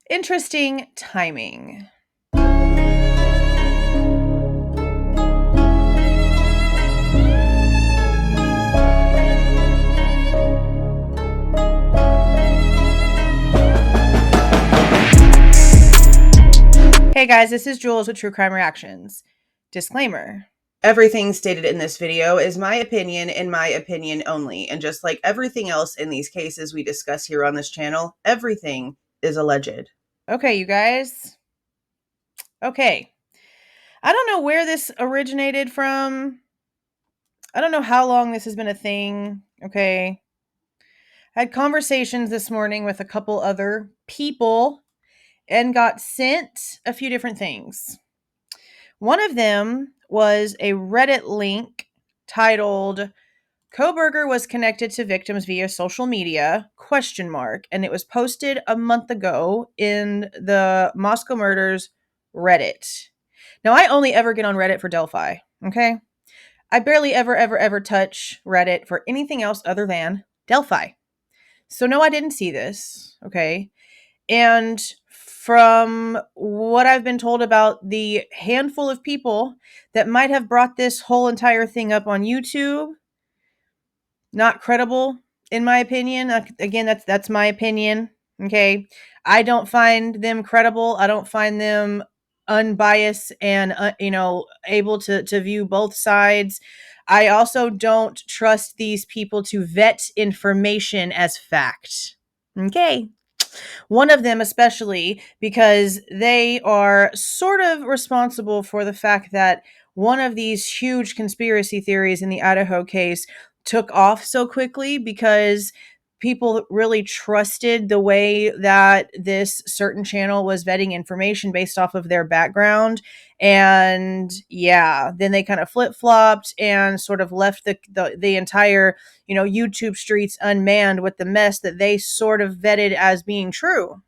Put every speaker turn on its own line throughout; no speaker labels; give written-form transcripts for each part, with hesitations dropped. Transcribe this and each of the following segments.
Interesting timing. Hey guys, this is Jules with True Crime Reactions. Disclaimer. Everything stated in this video is my opinion and my opinion only. And just like everything else in these cases we discuss here on this channel, everything is alleged. Okay, you guys. Okay. I don't know where this originated from. I don't know how long this has been a thing. Okay. I had conversations this morning with a couple other people and got sent a few different things. One of them was a Reddit link titled Kohberger was connected to victims via social media, ? And it was posted a month ago in the Moscow Murders Reddit. Now, I only ever get on Reddit for Delphi, okay? I barely ever touch Reddit for anything else other than Delphi. So no, I didn't see this, okay? And from what I've been told about the handful of people that might have brought this whole entire thing up on YouTube, not credible, in my opinion. Again, that's my opinion, okay? I don't find them credible. I don't find them unbiased and, able to view both sides. I also don't trust these people to vet information as fact, okay? One of them especially, because they are sort of responsible for the fact that one of these huge conspiracy theories in the Idaho case took off so quickly because people really trusted the way that this certain channel was vetting information based off of their background. And yeah, then they kind of flip-flopped and sort of left the entire, YouTube streets unmanned with the mess that they sort of vetted as being true.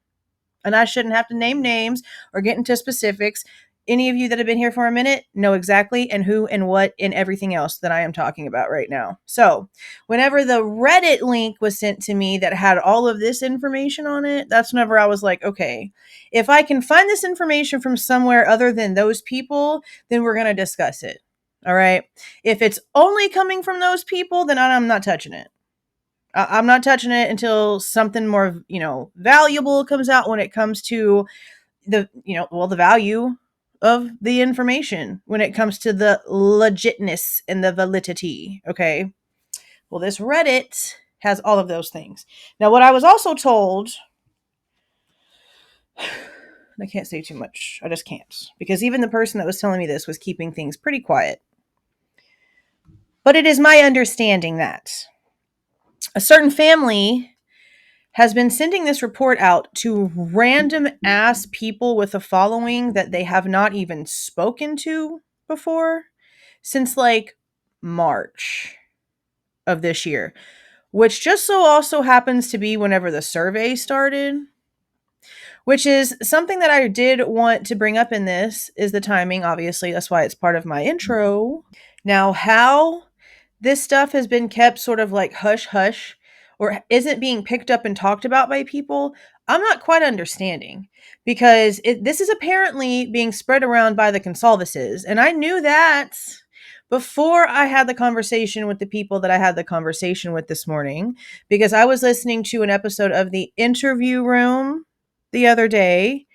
And I shouldn't have to name names or get into specifics. Any of you that have been here for a minute know exactly and who and what and everything else that I am talking about right now. So whenever the Reddit link was sent to me that had all of this information on it, that's whenever I was like, okay, if I can find this information from somewhere other than those people, then we're going to discuss it. All right. If it's only coming from those people, then I'm not touching it. I'm not touching it until something more, valuable comes out when it comes to the value of the information, when it comes to the legitness and the validity. Okay. Well, this Reddit has all of those things. Now, what I was also told, I can't say too much. I just can't, because even the person that was telling me this was keeping things pretty quiet. But it is my understanding that a certain family has been sending this report out to random ass people with a following that they have not even spoken to before since like March of this year, which just so also happens to be whenever the survey started, which is something that I did want to bring up in this is the timing. Obviously, that's why it's part of my intro. Now, how this stuff has been kept sort of like hush hush or isn't being picked up and talked about by people, I'm not quite understanding, because this is apparently being spread around by the Goncalveses. And I knew that before I had the conversation with the people that I had the conversation with this morning, because I was listening to an episode of The Interview Room the other day.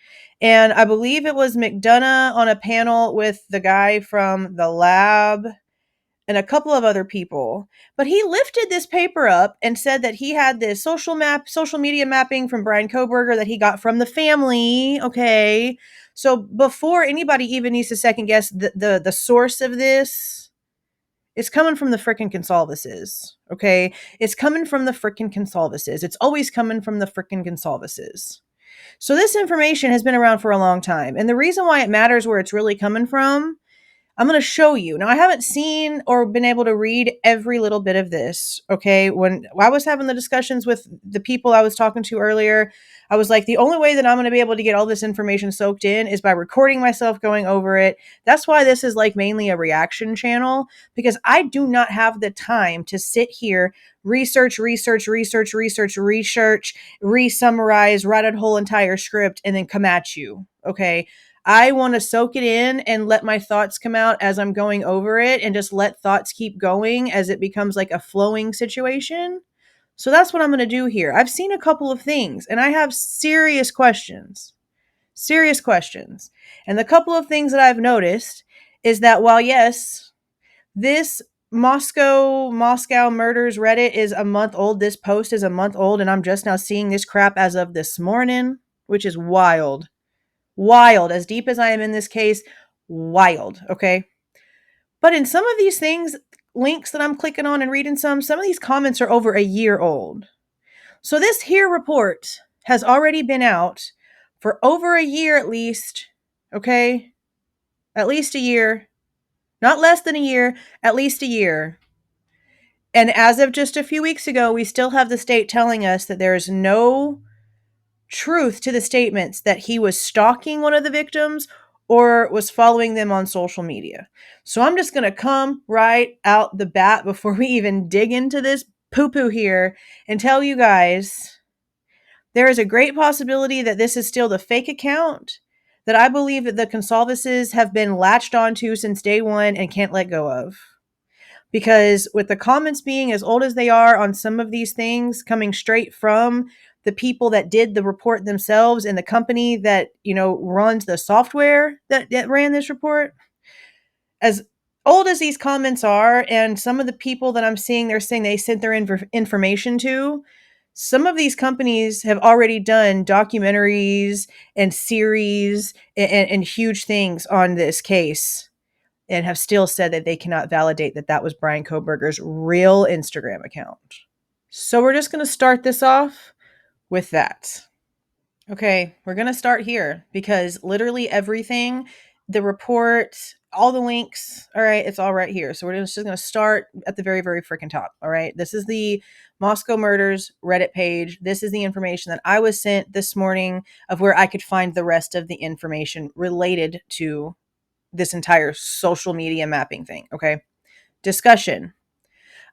And I believe it was McDonough on a panel with the guy from the lab and a couple of other people. But he lifted this paper up and said that he had this social media mapping from Bryan Kohberger that he got from the family. Okay. So before anybody even needs to second guess the source of this, it's coming from the frickin' Goncalveses. Okay. It's coming from the frickin' Goncalveses. It's always coming from the frickin' Goncalveses. So this information has been around for a long time. And the reason why it matters where it's really coming from, I'm going to show you. Now, I haven't seen or been able to read every little bit of this, okay? When I was having the discussions with the people I was talking to earlier, I was like, the only way that I'm going to be able to get all this information soaked in is by recording myself going over it. That's why this is like mainly a reaction channel, because I do not have the time to sit here, research, re-summarize, write a whole entire script, and then come at you, okay? I want to soak it in and let my thoughts come out as I'm going over it and just let thoughts keep going as it becomes like a flowing situation. So that's what I'm going to do here. I've seen a couple of things and I have serious questions. Serious questions. And the couple of things that I've noticed is that while, yes, this Moscow murders Reddit is a month old, this post is a month old, and I'm just now seeing this crap as of this morning, which is wild. Wild. As deep as I am in this case, wild. Okay. But in some of these things, links that I'm clicking on and reading some of these comments are over a year old. So this here report has already been out for over a year at least. Okay. At least a year. Not less than a year, at least a year. And as of just a few weeks ago, we still have the state telling us that there is no truth to the statements that he was stalking one of the victims or was following them on social media. So I'm just going to come right out the bat before we even dig into this poo-poo here and tell you guys there is a great possibility that this is still the fake account that I believe that the Goncalveses have been latched onto since day one and can't let go of. Because with the comments being as old as they are on some of these things coming straight from the people that did the report themselves and the company that, runs the software that ran this report, as old as these comments are, and some of the people that I'm seeing, they're saying they sent their information to, some of these companies have already done documentaries and series and huge things on this case, and have still said that they cannot validate that that was Bryan Kohberger's real Instagram account. So we're just going to start this off with that. Okay, we're going to start here because literally everything, the report, all the links, all right, it's all right here. So we're just going to start at the very, very freaking top, all right? This is the Moscow Murders Reddit page. This is the information that I was sent this morning of where I could find the rest of the information related to this entire social media mapping thing, okay? Discussion.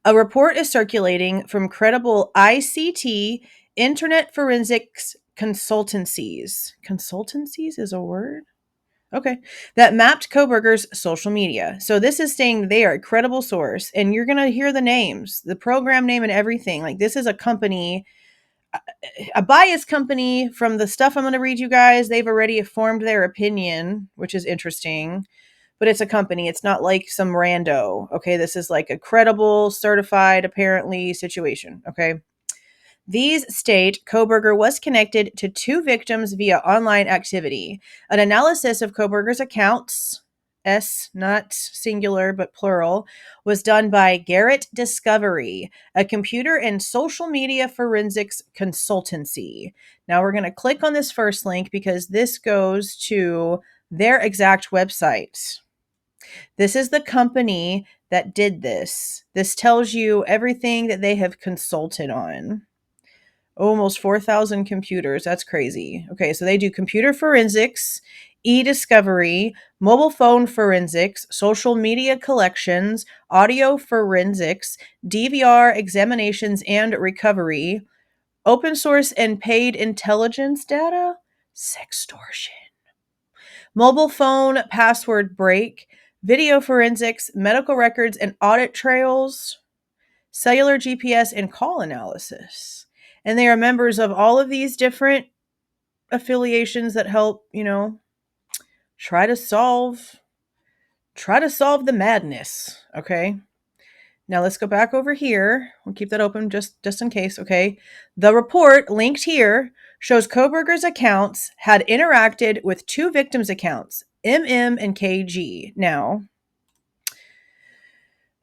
A report is circulating from credible ICT, Internet Forensics Consultancies. Consultancies is a word? Okay. That mapped Kohberger's social media. So this is saying they are a credible source, and you're going to hear the names, the program name and everything. Like, this is a company, a biased company. From the stuff I'm going to read you guys, they've already formed their opinion, which is interesting. But it's a company. It's not like some rando. Okay. This is like a credible, certified, apparently situation. Okay. These state Kohberger was connected to two victims via online activity. An analysis of Kohberger's accounts, S, not singular, but plural, was done by Garrett Discovery, a computer and social media forensics consultancy. Now we're going to click on this first link because this goes to their exact website. This is the company that did this. This tells you everything that they have consulted on. Almost 4,000 computers. That's crazy. Okay, so they do computer forensics, e-discovery, mobile phone forensics, social media collections, audio forensics, DVR examinations and recovery, open source and paid intelligence data, sextortion, mobile phone password break, video forensics, medical records and audit trails, cellular GPS and call analysis. And they are members of all of these different affiliations that help, try to solve the madness. Okay. Now let's go back over here. We'll keep that open just in case. Okay. The report linked here shows Kohberger's accounts had interacted with two victims' accounts, MM and KG. Now,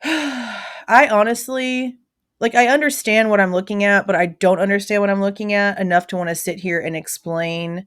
I honestly, I understand what I'm looking at, but I don't understand what I'm looking at enough to want to sit here and explain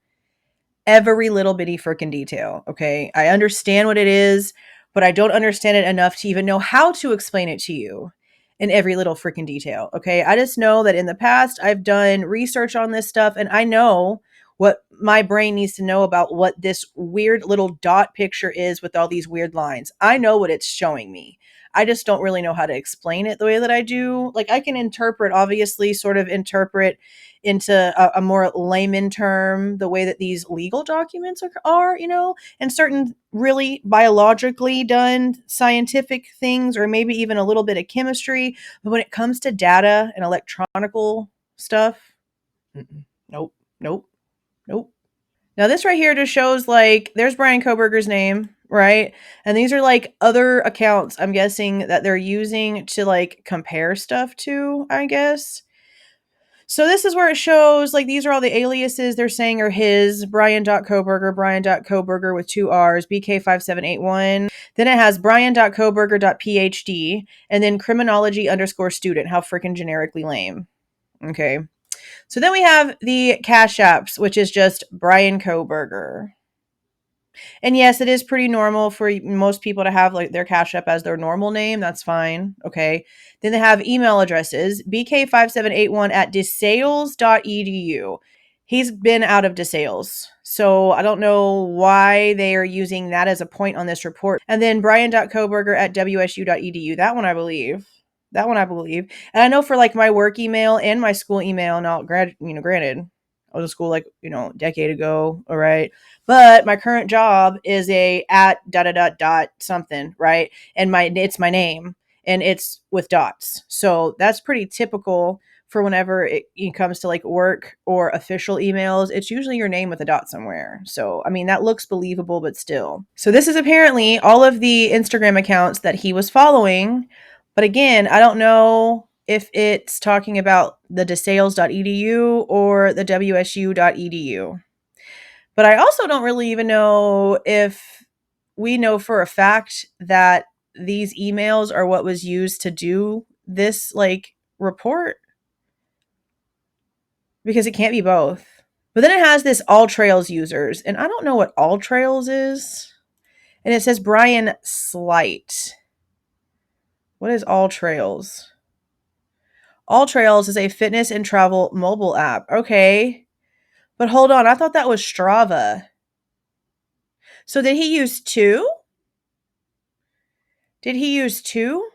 every little bitty freaking detail. Okay. I understand what it is, but I don't understand it enough to even know how to explain it to you in every little freaking detail. Okay. I just know that in the past, I've done research on this stuff and I know what my brain needs to know about what this weird little dot picture is with all these weird lines. I know what it's showing me. I just don't really know how to explain it the way that I do. Like I can interpret, obviously, sort of interpret into a more layman term the way that these legal documents are, and certain really biologically done scientific things, or maybe even a little bit of chemistry. But when it comes to data and electronical stuff, nope, nope, nope. Now this right here just shows like there's Bryan Kohberger's name, right? And these are like other accounts I'm guessing that they're using to like compare stuff to, I guess. So this is where it shows like these are all the aliases they're saying are his: Bryan.Kohberger with 2 R's, BK5781. Then it has Bryan.Kohberger.PhD and then criminology_student. How freaking generically lame. Okay. So then we have the Cash Apps, which is just Bryan Kohberger. And yes, it is pretty normal for most people to have like their Cash App as their normal name. That's fine. Okay. Then they have email addresses: bk5781@desales.edu. He's been out of DeSales. So I don't know why they are using that as a point on this report. And then Bryan.Kohberger@wsu.edu. That one I believe. That one I believe. And I know for like my work email and my school email, now granted, I was in school like, a decade ago, all right? But my current job is a at ... something, right? And it's my name and it's with dots. So that's pretty typical for whenever it comes to like work or official emails. It's usually your name with a dot somewhere. So, I mean, that looks believable, but still. So this is apparently all of the Instagram accounts that he was following. But again, I don't know if it's talking about the desales.edu or the wsu.edu. But I also don't really even know if we know for a fact that these emails are what was used to do this like report, because it can't be both. But then it has this All Trails users, and I don't know what All Trails is. And it says Brian Slight. What is All Trails? All Trails is a fitness and travel mobile app. Okay. But hold on, I thought that was Strava. So did he use two? Did he use two?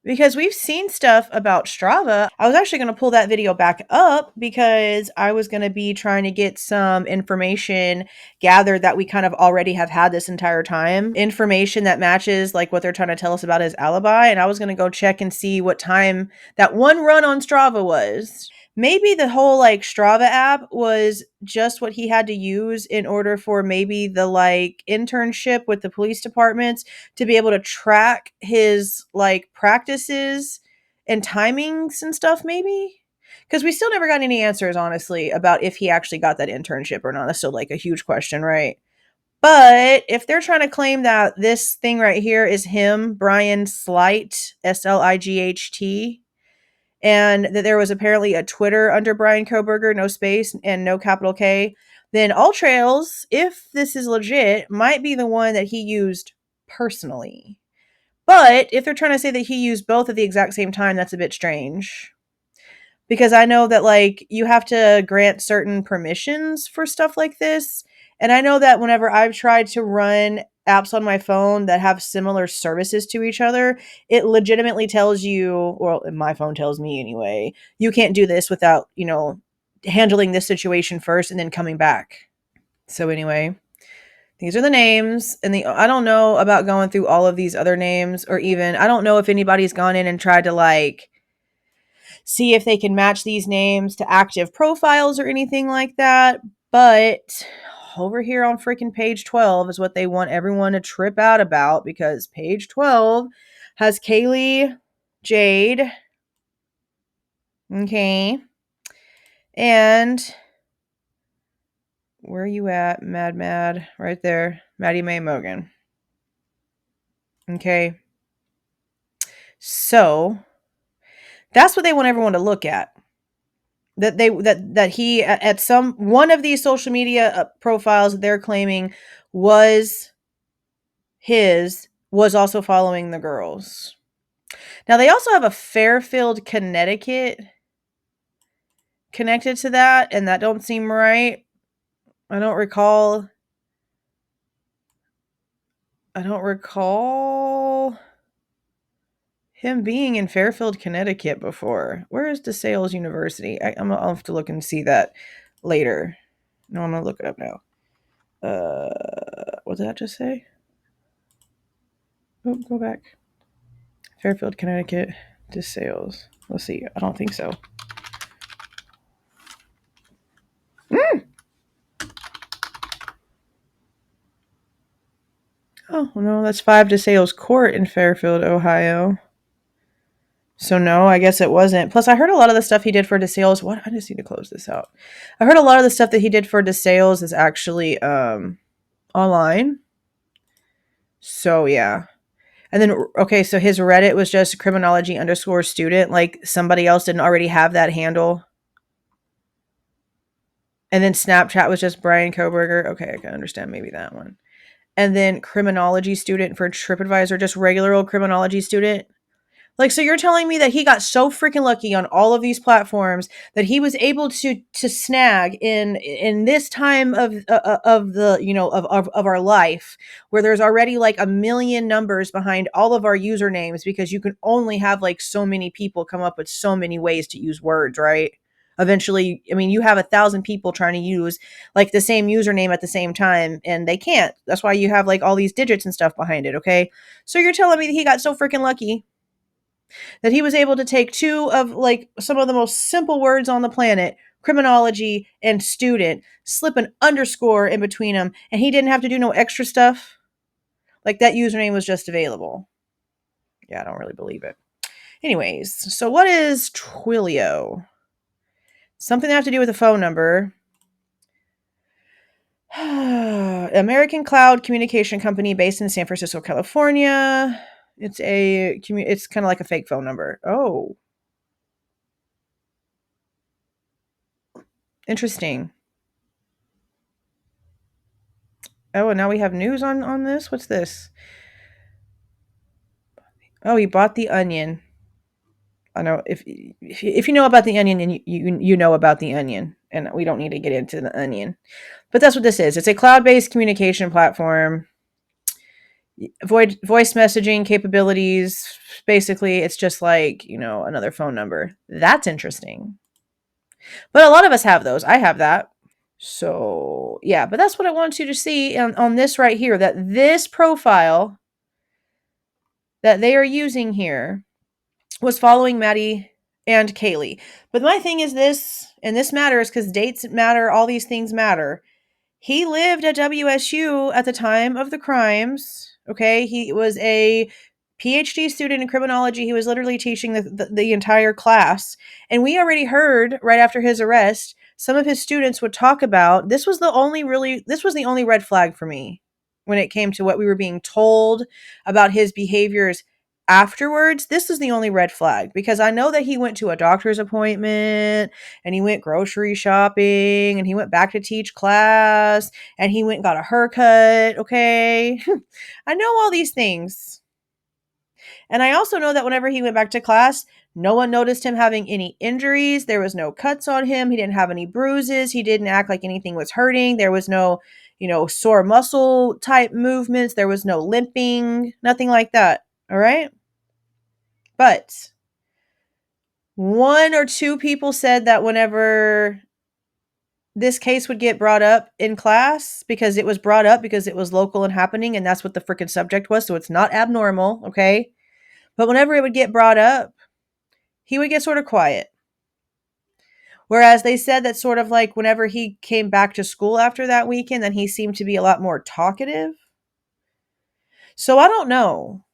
Because we've seen stuff about Strava. I was actually going to pull that video back up because I was going to be trying to get some information gathered that we kind of already have had this entire time. Information that matches like what they're trying to tell us about his alibi. And I was going to go check and see what time that one run on Strava was. Maybe the whole like Strava app was just what he had to use in order for maybe the like internship with the police departments to be able to track his like practices and timings and stuff, maybe. Because we still never got any answers, honestly, about if he actually got that internship or not. That's still like a huge question, right? But if they're trying to claim that this thing right here is him, Brian Slight, Slight, and that there was apparently a Twitter under Bryan Kohberger, no space and no capital K, then All Trails, if this is legit, might be the one that he used personally. But if they're trying to say that he used both at the exact same time, that's a bit strange. Because I know that like you have to grant certain permissions for stuff like this. And I know that whenever I've tried to run apps on my phone that have similar services to each other, it legitimately tells you, well, my phone tells me anyway, you can't do this without, handling this situation first and then coming back. So anyway, these are the names, and I don't know about going through all of these other names, or even, I don't know if anybody's gone in and tried to like see if they can match these names to active profiles or anything like that. But over here on freaking page 12 is what they want everyone to trip out about, because page 12 has Kaylee Jade. Okay. And where are you at? Mad. Right there. Maddie Mogen. Okay. So that's what they want everyone to look at. That he at some one of these social media profiles they're claiming was his was also following the girls. Now, they also have a Fairfield, Connecticut connected to that, and that don't seem right. I don't recall him being in Fairfield, Connecticut before. Where is DeSales University? I'll have to look and see that later. No, I'm going to look it up now. What did that just say? Oh, go back. Fairfield, Connecticut, DeSales. Let's see. I don't think so. Oh, no, that's 5 DeSales Court in Fairfield, Ohio. So no, I guess it wasn't. Plus, I heard a lot of the stuff he did for DeSales. What? I just need to close this out. I heard a lot of the stuff that he did for DeSales is actually online. So yeah. And then, okay, so his Reddit was just criminology_student. Like somebody else didn't already have that handle. And then Snapchat was just Bryan Kohberger. Okay, I can understand maybe that one. And then criminology student for TripAdvisor, just regular old criminology student. Like, so you're telling me that he got so freaking lucky on all of these platforms that he was able to snag in this time of the, you know, of our life, where there's already like a million numbers behind all of our usernames, because you can only have like so many people come up with so many ways to use words, right? Eventually, I mean, you have 1,000 people trying to use like the same username at the same time, and they can't. That's why you have like all these digits and stuff behind it. Okay. So you're telling me that he got so freaking lucky that he was able to take two of like some of the most simple words on the planet, criminology and student, slip an underscore in between them, and he didn't have to do no extra stuff. Like that username was just available. Yeah, I don't really believe it. Anyways, so what is Twilio? Something that have to do with a phone number. American cloud communication company based in San Francisco, California. It's kind of like a fake phone number. Oh, interesting. Oh, and now we have news on this. What's this? Oh, he bought the Onion. I know if you know about the Onion, then you know about the Onion, and we don't need to get into the Onion. But that's what this is. It's a cloud-based communication platform. Voice messaging capabilities. Basically, it's just like, you know, another phone number. That's interesting. But a lot of us have those. I have that. So, yeah, but that's what I want you to see on this right here, that this profile that they are using here was following Maddie and Kaylee. But my thing is this, and this matters because dates matter, all these things matter. He lived at WSU at the time of the crimes. Okay, he was a PhD student in criminology. He was literally teaching the entire class. And we already heard right after his arrest, some of his students would talk about this was the only red flag for me when it came to what we were being told about his behaviors afterwards. This is the only red flag, because I know that he went to a doctor's appointment and he went grocery shopping and he went back to teach class and he went and got a haircut. Okay. I know all these things. And I also know that whenever he went back to class, no one noticed him having any injuries. There was no cuts on him. He didn't have any bruises. He didn't act like anything was hurting. There was no, you know, sore muscle type movements. There was no limping, nothing like that. All right. But one or two people said that whenever this case would get brought up in class, because it was brought up because it was local and happening, and that's what the freaking subject was. So it's not abnormal. Okay. But whenever it would get brought up, he would get sort of quiet. Whereas they said that sort of like whenever he came back to school after that weekend, then he seemed to be a lot more talkative. So I don't know.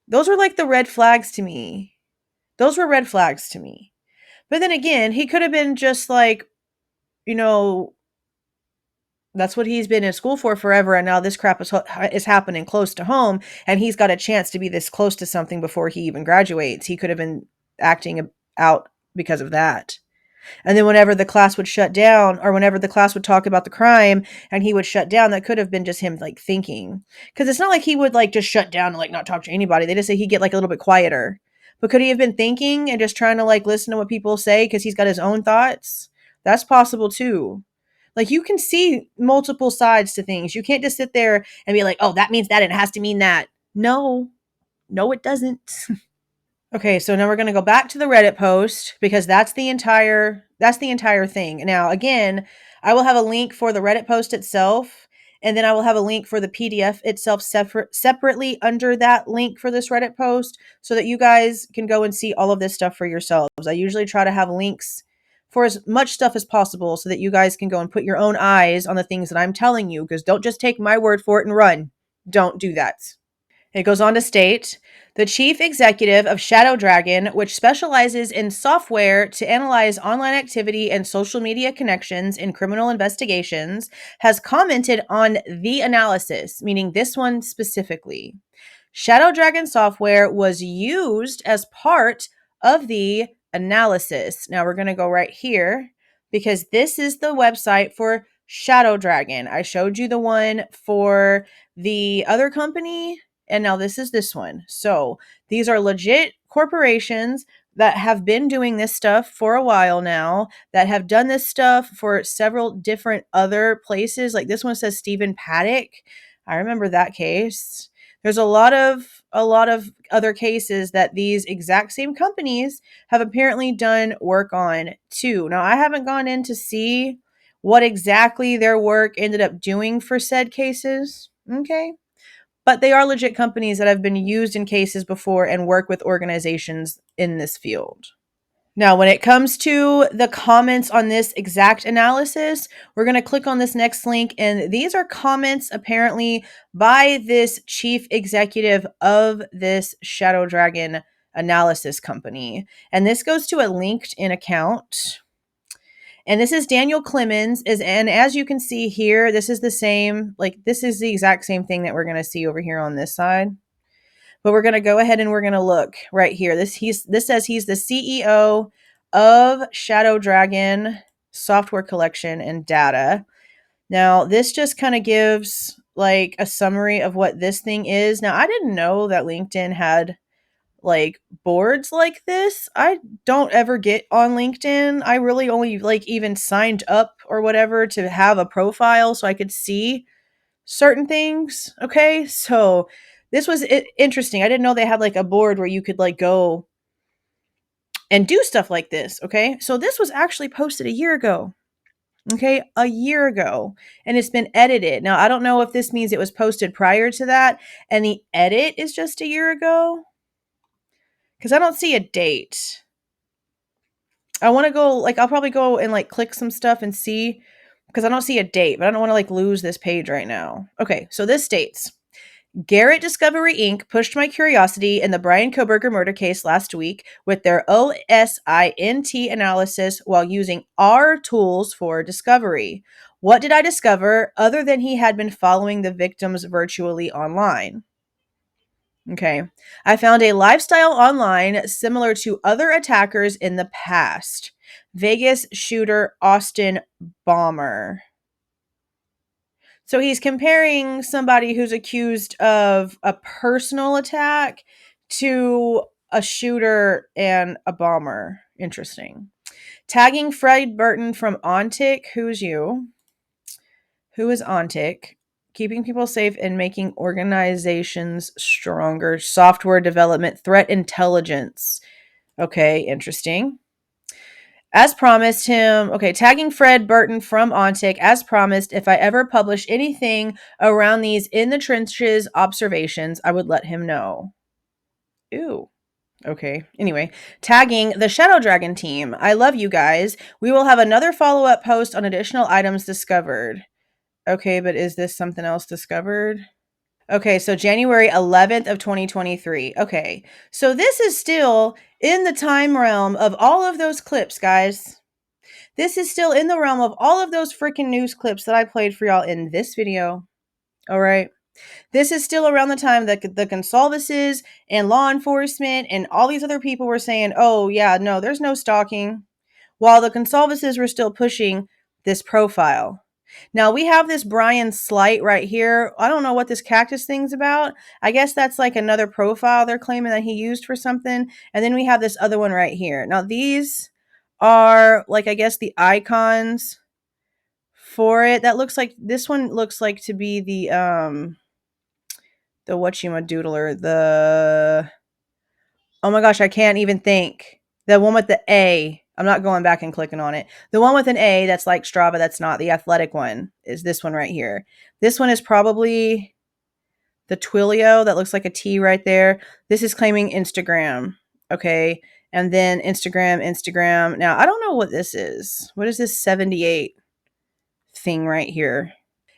Those were like the red flags to me. Those were red flags to me. But then again, he could have been just like, you know, that's what he's been in school for forever. And now this crap is happening close to home. And he's got a chance to be this close to something before he even graduates. He could have been acting out because of that. And then whenever the class would shut down, or whenever the class would talk about the crime and he would shut down, that could have been just him like thinking. Because it's not like he would like just shut down and like not talk to anybody. They just say he'd get like a little bit quieter. But could he have been thinking and just trying to like listen to what people say because he's got his own thoughts? That's possible too. Like you can see multiple sides to things. You can't just sit there and be like, oh, that means that and it has to mean that. No, no, it doesn't. Okay, so now we're going to go back to the Reddit post because that's the entire thing. Now, again, I will have a link for the Reddit post itself, and then I will have a link for the PDF itself separately under that link for this Reddit post so that you guys can go and see all of this stuff for yourselves. I usually try to have links for as much stuff as possible so that you guys can go and put your own eyes on the things that I'm telling you, because don't just take my word for it and run. Don't do that. It goes on to state, the chief executive of Shadow Dragon, which specializes in software to analyze online activity and social media connections in criminal investigations, has commented on the analysis, meaning this one specifically. Shadow Dragon software was used as part of the analysis. Now we're going to go right here because this is the website for Shadow Dragon. I showed you the one for the other company, and now this is this one. So these are legit corporations that have been doing this stuff for a while now, that have done this stuff for several different other places. Like this one says Stephen Paddock. I remember that case. There's a lot of other cases that these exact same companies have apparently done work on too. Now, I haven't gone in to see what exactly their work ended up doing for said cases. Okay. But they are legit companies that have been used in cases before and work with organizations in this field. Now, when it comes to the comments on this exact analysis, we're going to click on this next link. And these are comments apparently by this chief executive of this Shadow Dragon analysis company. And this goes to a LinkedIn account. And this is Daniel Clemens. And as you can see here, this is the same, like this is the exact same thing that we're going to see over here on this side. But we're going to go ahead and we're going to look right here. This says he's the CEO of Shadow Dragon Software Collection and Data. Now, this just kind of gives like a summary of what this thing is. Now, I didn't know that LinkedIn had like boards like this. I don't ever get on LinkedIn. I really only like even signed up or whatever to have a profile so I could see certain things. Okay. So this was interesting. I didn't know they had like a board where you could like go and do stuff like this. Okay. So this was actually posted a year ago. Okay. A year ago. And it's been edited. Now, I don't know if this means it was posted prior to that and the edit is just a year ago because I don't see a date. I want to go, like, I'll probably go and like click some stuff and see because I don't see a date, but I don't want to like lose this page right now. Okay. So this states, Garrett Discovery Inc. pushed my curiosity in the Bryan Kohberger murder case last week with their OSINT analysis while using our tools for discovery. What did I discover other than he had been following the victims virtually online? Okay. I found a lifestyle online similar to other attackers in the past. Vegas shooter Austin Bomber. So he's comparing somebody who's accused of a personal attack to a shooter and a bomber. Interesting. Tagging Fred Burton from Ontic. Who's you? Who is Ontic? Keeping people safe and making organizations stronger. Software development. Threat intelligence. Okay, interesting. As promised him, okay, tagging Fred Burton from Ontic, as promised, if I ever publish anything around these in the trenches observations, I would let him know. Ew. Okay. Anyway, tagging the Shadow Dragon team. I love you guys. We will have another follow-up post on additional items discovered. Okay, but is this something else discovered? Okay, so January 11th of 2023. Okay, so this is still in the time realm of all of those clips, guys. This is still in the realm of all of those freaking news clips that I played for y'all in this video. All right. This is still around the time that the Goncalveses and law enforcement and all these other people were saying, oh, yeah, no, there's no stalking. while the Goncalveses were still pushing this profile. Now we have this Bryan Slight right here. I don't know what this cactus thing's about. I guess that's like another profile they're claiming that he used for something. And then we have this other one right here. Now these are like, I guess the icons for it. That looks like, this one looks like to be the whatchamadoodler, oh my gosh, I can't even think. The one with the A. I'm not going back and clicking on it. The one with an A that's like Strava, that's not the athletic one, is this one right here. This one is probably the Twilio. That looks like a T right there. This is claiming Instagram. Okay. And then Instagram. Now, I don't know what this is. What is this 78 thing right here?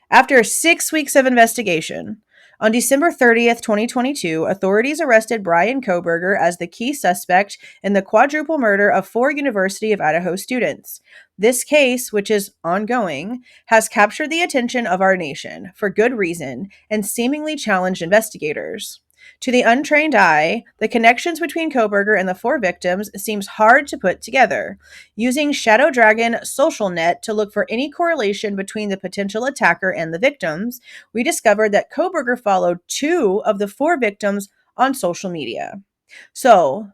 After 6 weeks of investigation, on December 30th, 2022, authorities arrested Bryan Kohberger as the key suspect in the quadruple murder of 4 University of Idaho students. This case, which is ongoing, has captured the attention of our nation for good reason and seemingly challenged investigators. To the untrained eye, the connections between Kohberger and the 4 victims seems hard to put together. Using Shadow Dragon Social Net to look for any correlation between the potential attacker and the victims, we discovered that Kohberger followed 2 of the 4 victims on social media. So,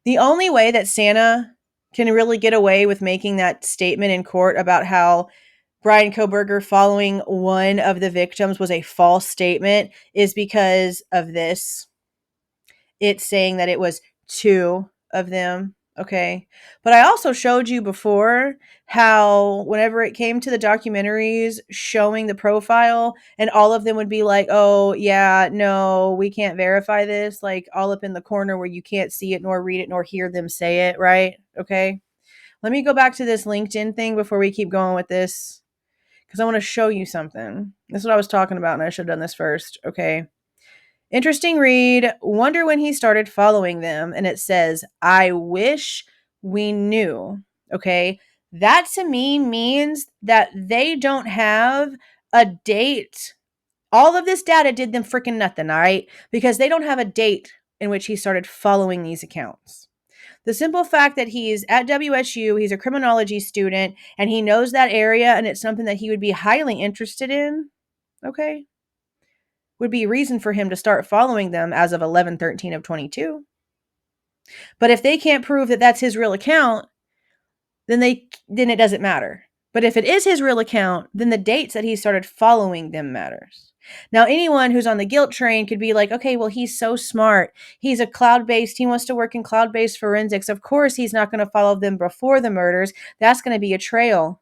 the only way that Xana can really get away with making that statement in court about how Bryan Kohberger following one of the victims was a false statement is because of this. It's saying that it was 2 of them. Okay. But I also showed you before how whenever it came to the documentaries showing the profile and all of them would be like, oh yeah, no, we can't verify this. Like all up in the corner where you can't see it nor read it nor hear them say it. Right. Okay. Let me go back to this LinkedIn thing before we keep going with this, because I want to show you something. This is what I was talking about, and I should have done this first. Okay. Interesting read. Wonder when he started following them. And it says, I wish we knew. Okay. That to me means that they don't have a date. All of this data did them freaking nothing. All right. Because they don't have a date in which he started following these accounts. The simple fact that he's at WSU, he's a criminology student, and he knows that area and it's something that he would be highly interested in, okay, would be a reason for him to start following them as of 11/13 of 22. But if they can't prove that that's his real account, then it doesn't matter. But if it is his real account, then the dates that he started following them matters. Now, anyone who's on the guilt train could be like, okay, well, he's so smart. He's a cloud-based. He wants to work in cloud-based forensics. Of course, he's not going to follow them before the murders. That's going to be a trail.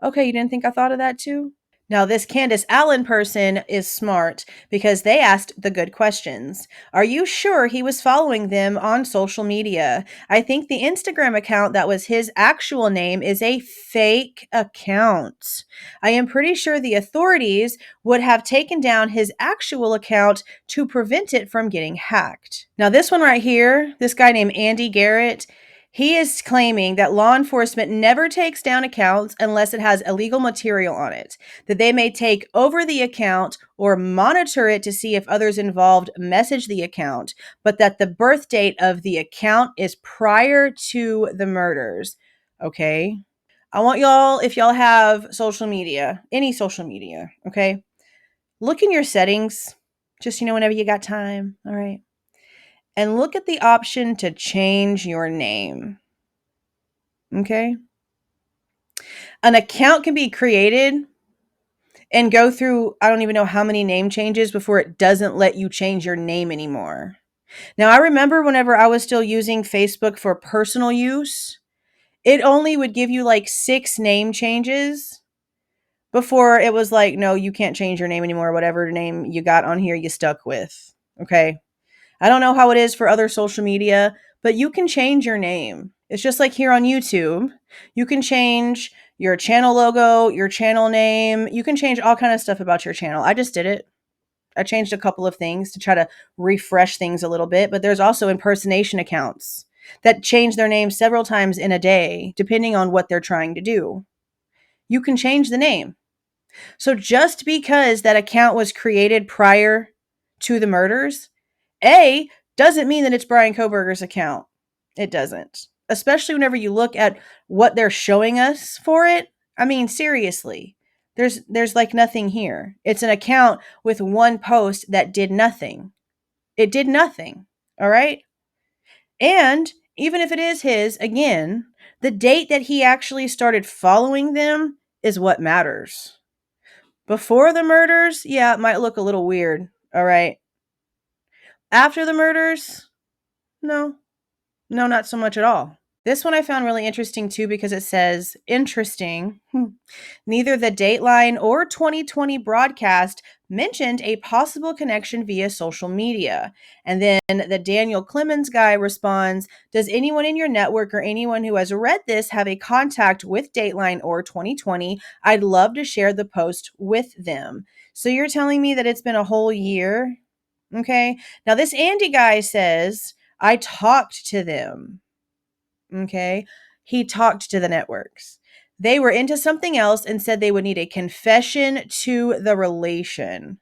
Okay, you didn't think I thought of that too? Now, this Candace Allen person is smart because they asked the good questions. Are you sure he was following them on social media? I think the Instagram account that was his actual name is a fake account. I am pretty sure the authorities would have taken down his actual account to prevent it from getting hacked. Now, this one right here, this guy named Andy Garrett, he is claiming that law enforcement never takes down accounts unless it has illegal material on it, that they may take over the account or monitor it to see if others involved message the account, but that the birth date of the account is prior to the murders. Okay. I want y'all, if y'all have social media, any social media, okay, look in your settings, just, whenever you got time. All right. And look at the option to change your name. Okay? An account can be created and go through, I don't even know how many name changes before it doesn't let you change your name anymore. Now, I remember whenever I was still using Facebook for personal use, it only would give you like 6 name changes before it was like, no, you can't change your name anymore. Whatever name you got on here, you stuck with. Okay? I don't know how it is for other social media, but you can change your name. It's just like here on YouTube. You can change your channel logo, your channel name. You can change all kind of stuff about your channel. I just did it. I changed a couple of things to try to refresh things a little bit, but there's also impersonation accounts that change their name several times in a day, depending on what they're trying to do. You can change the name. So just because that account was created prior to the murders, doesn't mean that it's Bryan Kohberger's account. It doesn't. especially whenever you look at what they're showing us for it. I mean, seriously, there's like nothing here. It's an account with one post that did nothing. It did nothing. All right. And even if it is his, again, the date that he actually started following them is what matters. Before the murders, yeah, it might look a little weird. All right. After the murders, no, not so much at all. This one I found really interesting too because it says, interesting, neither the Dateline or 2020 broadcast mentioned a possible connection via social media. And then the Daniel Clemens guy responds, does anyone in your network or anyone who has read this have a contact with Dateline or 2020? I'd love to share the post with them. So you're telling me that it's been a whole year? Okay. Now this Andy guy says, I talked to them. Okay. He talked to the networks. They were into something else and said they would need a confession to the relation.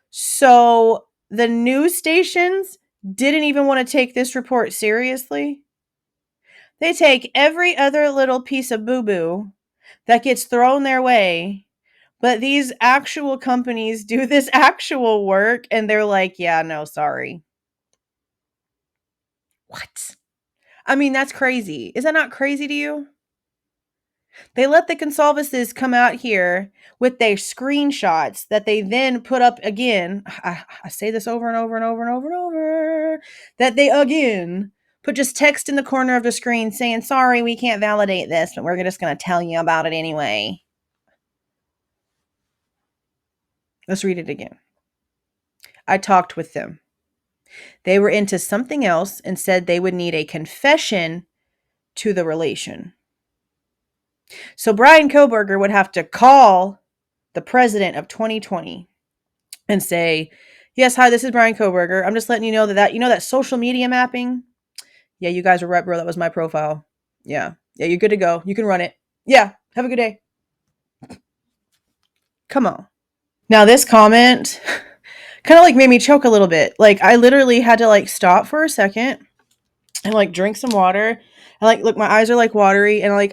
So the news stations didn't even want to take this report seriously. They take every other little piece of boo-boo that gets thrown their way, but these actual companies do this actual work and they're like, yeah, no, sorry. What? I mean, that's crazy. Is that not crazy to you? They let the Goncalveses come out here with their screenshots that they then put up again. I say this over and over and over and over and over. That they again put just text in the corner of the screen saying, sorry, we can't validate this, but we're just going to tell you about it anyway. Let's read it again. I talked with them. They were into something else and said they would need a confession to the relation. So Bryan Kohberger would have to call the president of 2020 and say, yes, hi, this is Bryan Kohberger. I'm just letting you know that social media mapping. Yeah, you guys are right, bro. That was my profile. Yeah, you're good to go. You can run it. Yeah, have a good day. Come on. Now this comment kind of like made me choke a little bit. Like I literally had to like stop for a second and like drink some water. And like, look, my eyes are like watery and like,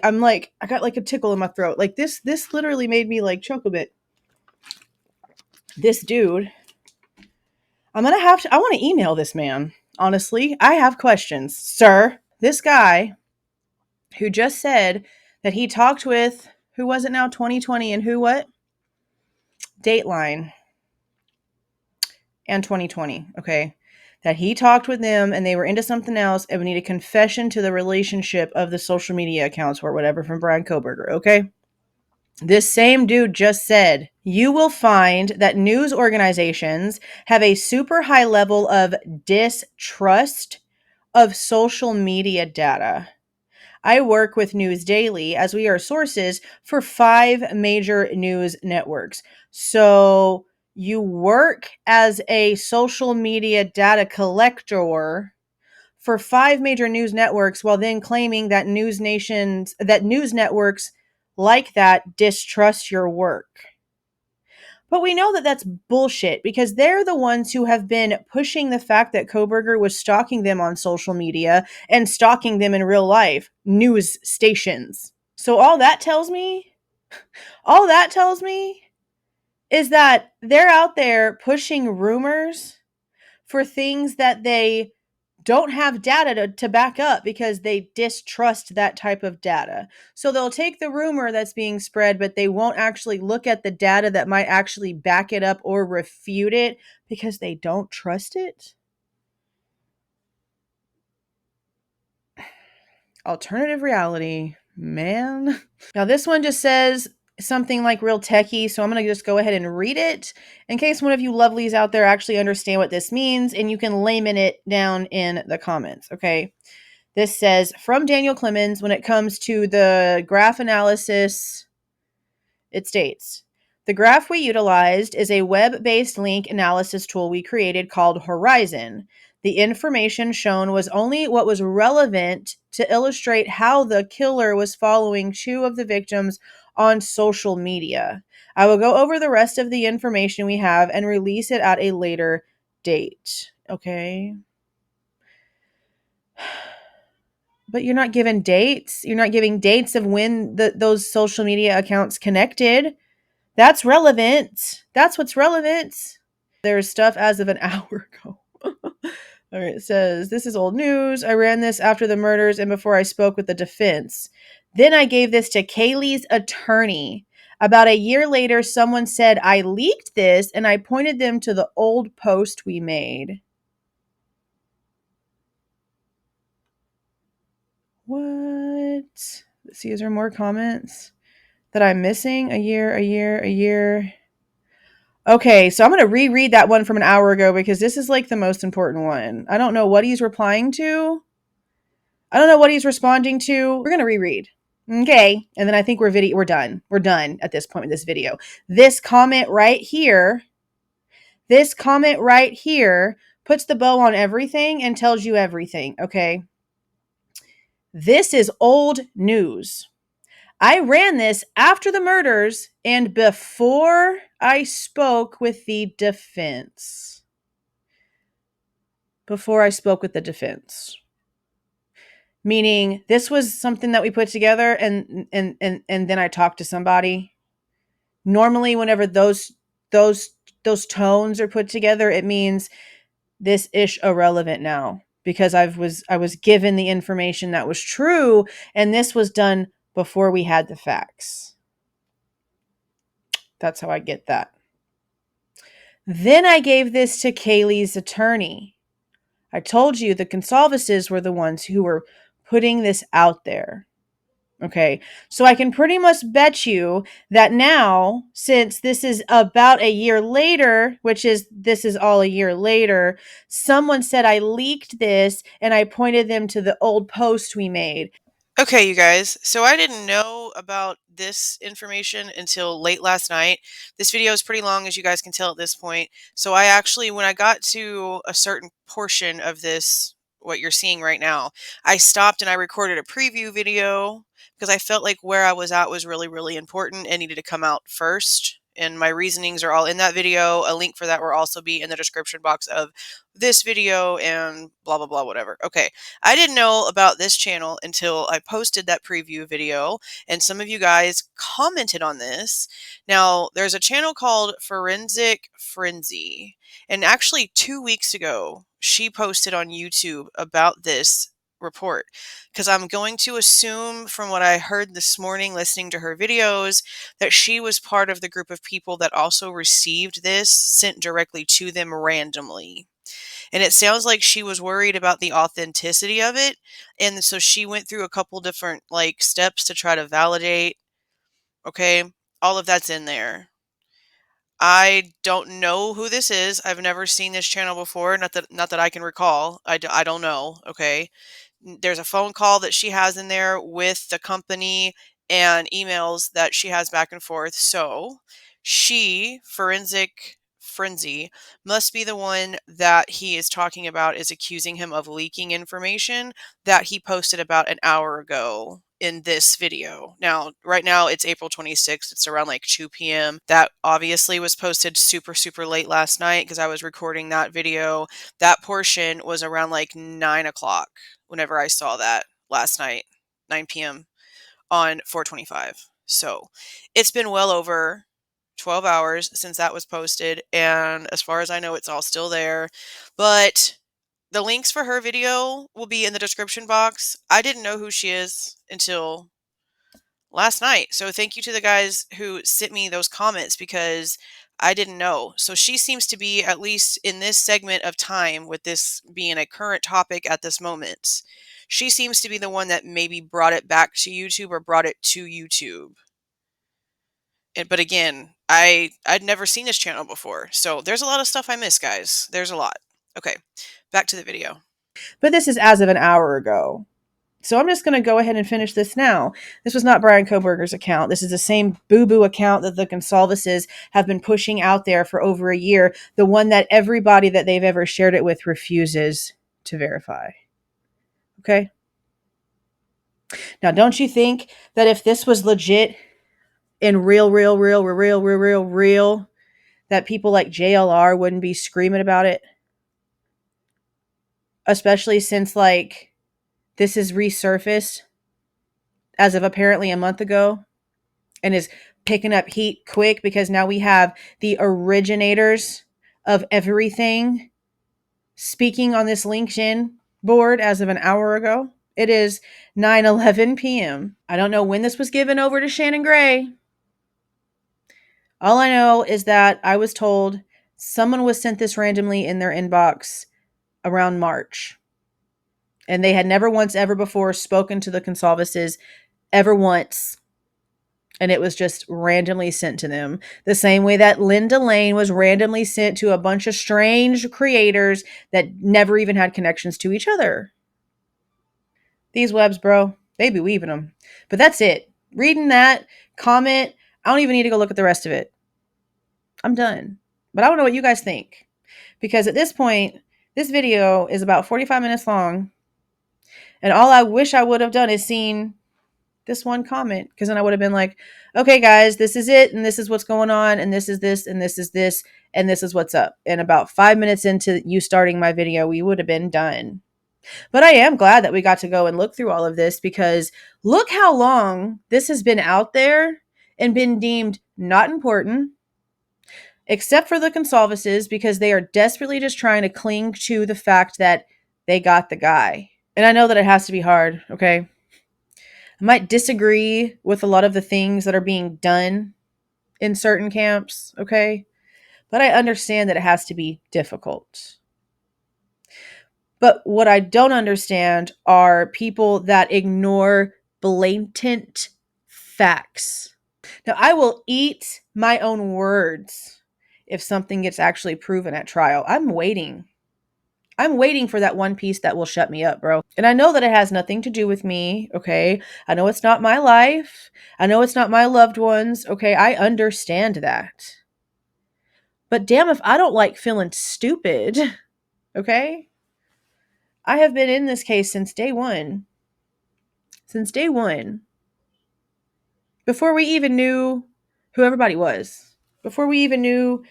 I got like a tickle in my throat. Like this literally made me like choke a bit. This dude, I want to email this man. Honestly, I have questions. Sir, this guy who just said that he talked with, who was it now, 2020 and who what? Dateline and 2020, okay? That he talked with them and they were into something else and we need a confession to the relationship of the social media accounts or whatever from Bryan Kohberger, okay? This same dude just said, you will find that news organizations have a super high level of distrust of social media data. I work with News Daily as we are sources for 5 major news networks. So you work as a social media data collector for 5 major news networks while then claiming that news networks like that distrust your work. But we know that that's bullshit because they're the ones who have been pushing the fact that Kohberger was stalking them on social media and stalking them in real life, news stations. So all that tells me is that they're out there pushing rumors for things that they don't have data to back up because they distrust that type of data. So they'll take the rumor that's being spread, but they won't actually look at the data that might actually back it up or refute it because they don't trust it. Alternative reality, man. Now this one just says something like real techie, so I'm going to just go ahead and read it in case one of you lovelies out there actually understand what this means, and you can layman it down in the comments, okay? This says, from Daniel Clemens, when it comes to the graph analysis, it states, the graph we utilized is a web-based link analysis tool we created called Horizon. The information shown was only what was relevant to illustrate how the killer was following 2 of the victims on social media. I will go over the rest of the information we have and release it at a later date. Okay. But you're not giving dates. You're not giving dates of when those social media accounts connected. That's relevant. That's what's relevant. There's stuff as of an hour ago. All right, it says, this is old news. I ran this after the murders and before I spoke with the defense. Then I gave this to Kaylee's attorney. About a year later, someone said I leaked this and I pointed them to the old post we made. What? Let's see, is there more comments that I'm missing? A year. Okay, so I'm going to reread that one from an hour ago because this is like the most important one. I don't know what he's replying to. I don't know what he's responding to. We're going to reread. Okay. And then I think we're done. We're done at this point with this video. This comment right here puts the bow on everything and tells you everything. Okay. This is old news. I ran this after the murders and before I spoke with the defense. Meaning this was something that we put together and then I talked to somebody. Normally whenever those tones are put together, it means this ish irrelevant now because I was given the information that was true and this was done before we had the facts. That's how I get that. Then I gave this to Kaylee's attorney. I told you the Goncalveses were the ones who were putting this out there. Okay, so I can pretty much bet you that now, since this is about a year later, this is all a year later, someone said I leaked this and I pointed them to the old post we made. Okay, you guys, so I didn't know about this information until late last night. This video is pretty long, as you guys can tell at this point. So I actually, when I got to a certain portion of this, what you're seeing right now, I stopped and I recorded a preview video because I felt like where I was at was really, really important and needed to come out first. And my reasonings are all in that video. A link for that will also be in the description box of this video and blah, blah, blah, whatever. Okay. I didn't know about this channel until I posted that preview video, and some of you guys commented on this. Now, there's a channel called Forensic Frenzy, and actually 2 weeks ago, she posted on YouTube about this report, because I'm going to assume from what I heard this morning listening to her videos that she was part of the group of people that also received this sent directly to them randomly. And it sounds like she was worried about the authenticity of it. And so she went through a couple different steps to try to validate. Okay. All of that's in there. I don't know who this is. I've never seen this channel before. Not that I can recall. I don't know. Okay. There's a phone call that she has in there with the company and emails that she has back and forth. So she, Forensic Frenzy, must be the one that he is talking about is accusing him of leaking information that he posted about an hour ago in this video. Now, right now it's April 26th. It's around 2 p.m. That obviously was posted super, super late last night because I was recording that video. That portion was around 9 o'clock whenever I saw that last night, 9 p.m. on 4/25. So it's been well over 12 hours since that was posted, and as far as I know, it's all still there. But the links for her video will be in the description box. I didn't know who she is until last night. So thank you to the guys who sent me those comments because I didn't know. So she seems to be, at least in this segment of time, with this being a current topic at this moment, she seems to be the one that maybe brought it back to YouTube or brought it to YouTube. But again, I'd never seen this channel before. So there's a lot of stuff I miss, guys. There's a lot. Okay, back to the video. But this is as of an hour ago. So I'm just going to go ahead and finish this now. This was not Bryan Kohberger's account. This is the same boo-boo account that the Goncalveses have been pushing out there for over a year. The one that everybody that they've ever shared it with refuses to verify. Okay? Now, don't you think that if this was legit and real, that people like JLR wouldn't be screaming about it? Especially since This is resurfaced as of apparently a month ago and is picking up heat quick because now we have the originators of everything speaking on this LinkedIn board as of an hour ago. It is 9:11 p.m. I don't know when this was given over to Shannon Gray. All I know is that I was told someone was sent this randomly in their inbox around March. And they had never once ever before spoken to the Goncalveses ever once. And it was just randomly sent to them. The same way that Linda Lane was randomly sent to a bunch of strange creators that never even had connections to each other. These webs, bro, they be weaving them. But that's it. Reading that comment, I don't even need to go look at the rest of it. I'm done. But I don't know what you guys think. Because at this point, this video is about 45 minutes long. And all I wish I would have done is seen this one comment. Because then I would have been like, okay, guys, this is it. And this is what's going on. And this is this. And this is this. And this is what's up. And about 5 minutes into you starting my video, we would have been done. But I am glad that we got to go and look through all of this because look how long this has been out there and been deemed not important, except for the Goncalveses, because they are desperately just trying to cling to the fact that they got the guy. And I know that it has to be hard, okay? I might disagree with a lot of the things that are being done in certain camps, okay? But I understand that it has to be difficult. But what I don't understand are people that ignore blatant facts. Now, I will eat my own words if something gets actually proven at trial. I'm waiting. I'm waiting for that one piece that will shut me up, bro. And I know that it has nothing to do with me, okay? I know it's not my life. I know it's not my loved ones, okay? I understand that. But damn if I don't like feeling stupid, okay? I have been in this case since day one. Since day one. Before we even knew who everybody was. Before we even knew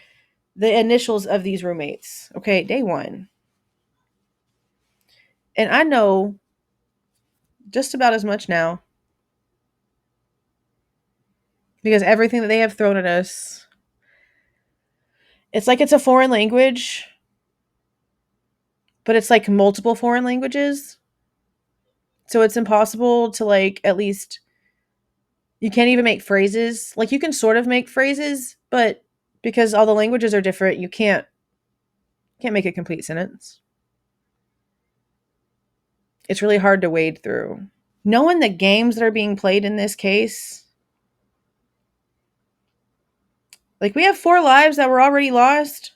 the initials of these roommates. Okay, day one. And I know just about as much now. Because everything that they have thrown at us, it's like it's a foreign language. But it's like multiple foreign languages. So it's impossible to like at least... You can't even make phrases. Like you can sort of make phrases, but because all the languages are different, you can't make a complete sentence. It's really hard to wade through. Knowing the games that are being played in this case, like we have 4 lives that were already lost.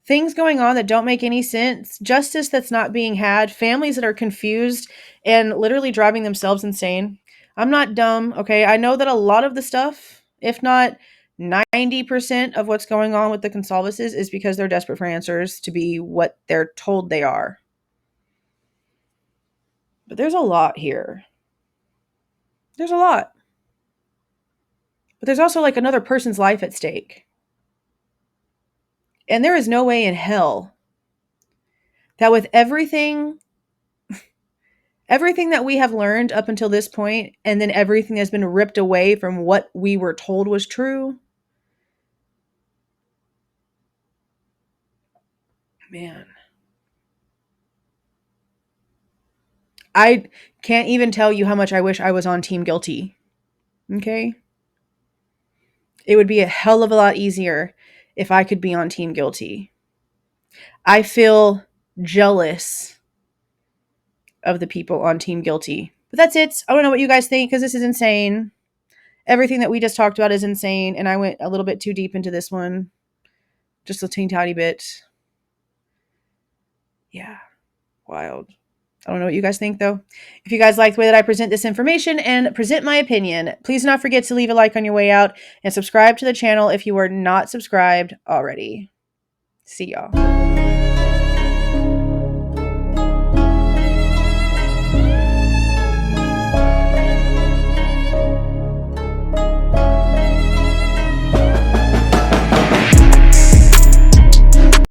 Things going on that don't make any sense. Justice that's not being had. Families that are confused and literally driving themselves insane. I'm not dumb, okay? I know that a lot of the stuff, if not 90% of what's going on with the Goncalveses is because they're desperate for answers to be what they're told they are. But there's a lot here. There's a lot. But there's also like another person's life at stake. And there is no way in hell that with everything that we have learned up until this point, and then everything has been ripped away from what we were told was true. Man. I can't even tell you how much I wish I was on Team Guilty. Okay? It would be a hell of a lot easier if I could be on Team Guilty. I feel jealous of the people on Team Guilty. But that's it. I don't know what you guys think because this is insane. Everything that we just talked about is insane. And I went a little bit too deep into this one. Just a teeny tiny bit. Yeah. Wild. I don't know what you guys think, though. If you guys like the way that I present this information and present my opinion, please do not forget to leave a like on your way out and subscribe to the channel if you are not subscribed already. See y'all.